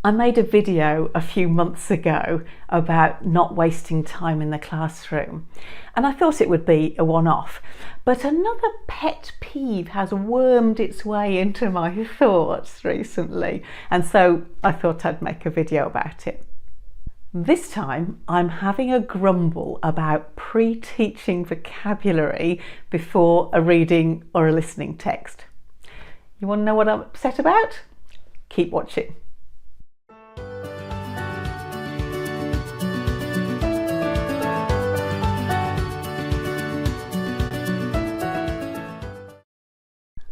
I made a video a few months ago about not wasting time in the classroom, and I thought it would be a one-off, but another pet peeve has wormed its way into my thoughts recently, and so I thought I'd make a video about it. This time I'm having a grumble about pre-teaching vocabulary before a reading or a listening text. You want to know what I'm upset about? Keep watching.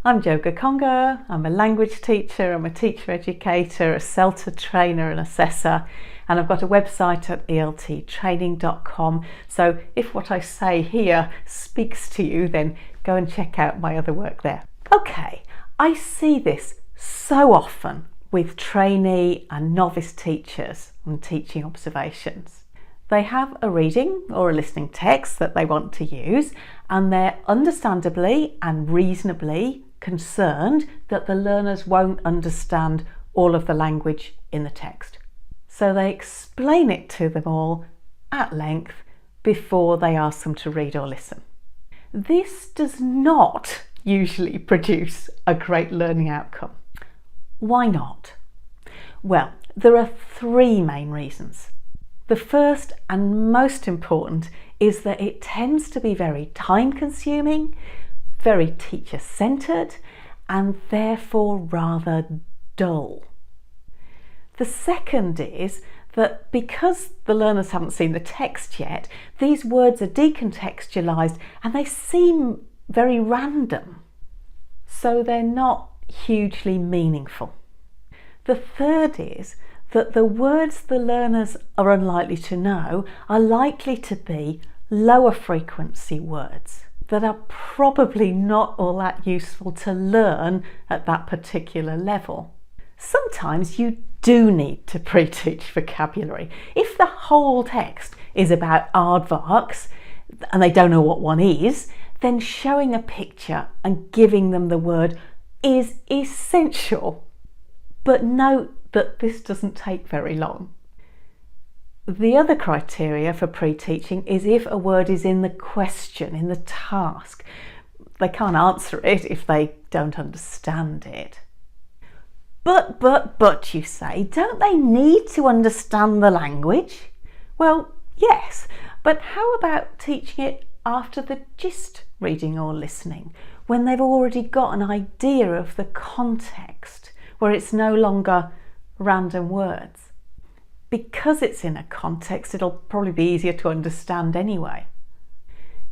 I'm Jo Gakonga. I'm a language teacher, I'm a teacher educator, a CELTA trainer and assessor, and I've got a website at elttraining.com. So if what I say here speaks to you, then go and check out my other work there. Okay, I see this so often with trainee and novice teachers on teaching observations. They have a reading or a listening text that they want to use, and they're understandably and reasonably concerned that the learners won't understand all of the language in the text. So they explain it to them all at length before they ask them to read or listen. This does not usually produce a great learning outcome. Why not? Well, there are three main reasons. The first and most important is that it tends to be very time-consuming, very teacher-centred, and therefore rather dull. The second is that because the learners haven't seen the text yet, these words are decontextualised and they seem very random, so they're not hugely meaningful. The third is that the words the learners are unlikely to know are likely to be lower frequency words that are probably not all that useful to learn at that particular level. Sometimes you do need to pre-teach vocabulary. If the whole text is about aardvarks and they don't know what one is, then showing a picture and giving them the word is essential. But note that this doesn't take very long. The other criteria for pre-teaching is if a word is in the question, in the task. They can't answer it if they don't understand it. But, you say, don't they need to understand the language? Well, yes, but how about teaching it after the gist reading or listening, when they've already got an idea of the context, where it's no longer random words? Because it's in a context, it'll probably be easier to understand anyway.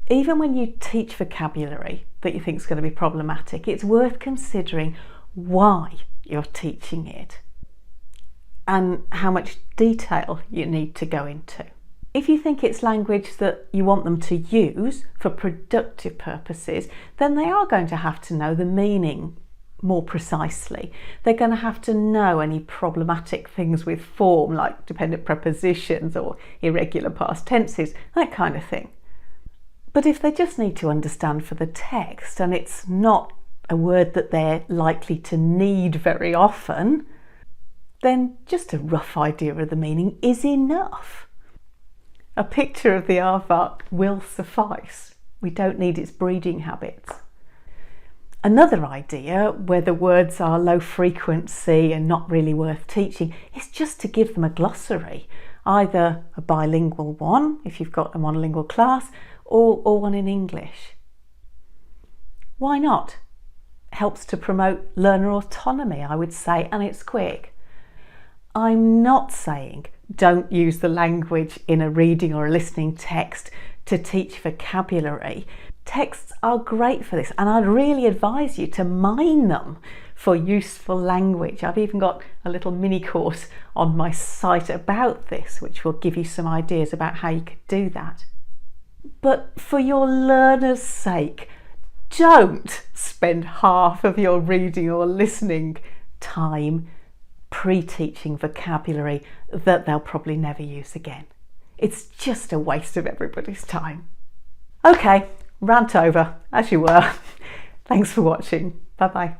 Even when you teach vocabulary that you think is going to be problematic, it's worth considering why you're teaching it and how much detail you need to go into. If you think it's language that you want them to use for productive purposes, then they are going to have to know the meaning more precisely. They're going to have to know any problematic things with form, like dependent prepositions or irregular past tenses, that kind of thing. But if they just need to understand for the text and it's not a word that they're likely to need very often, then just a rough idea of the meaning is enough. A picture of the aardvark will suffice. We don't need its breeding habits. Another idea where the words are low frequency and not really worth teaching is just to give them a glossary, either a bilingual one if you've got a monolingual class or one in English. Why not? Helps to promote learner autonomy, I would say, and it's quick. I'm not saying don't use the language in a reading or a listening text to teach vocabulary. Texts are great for this, and I'd really advise you to mine them for useful language. I've even got a little mini course on my site about this, which will give you some ideas about how you could do that. But for your learners' sake, don't spend half of your reading or listening time pre-teaching vocabulary that they'll probably never use again. It's just a waste of everybody's time. Okay, rant over, as you were. Thanks for watching. Bye bye.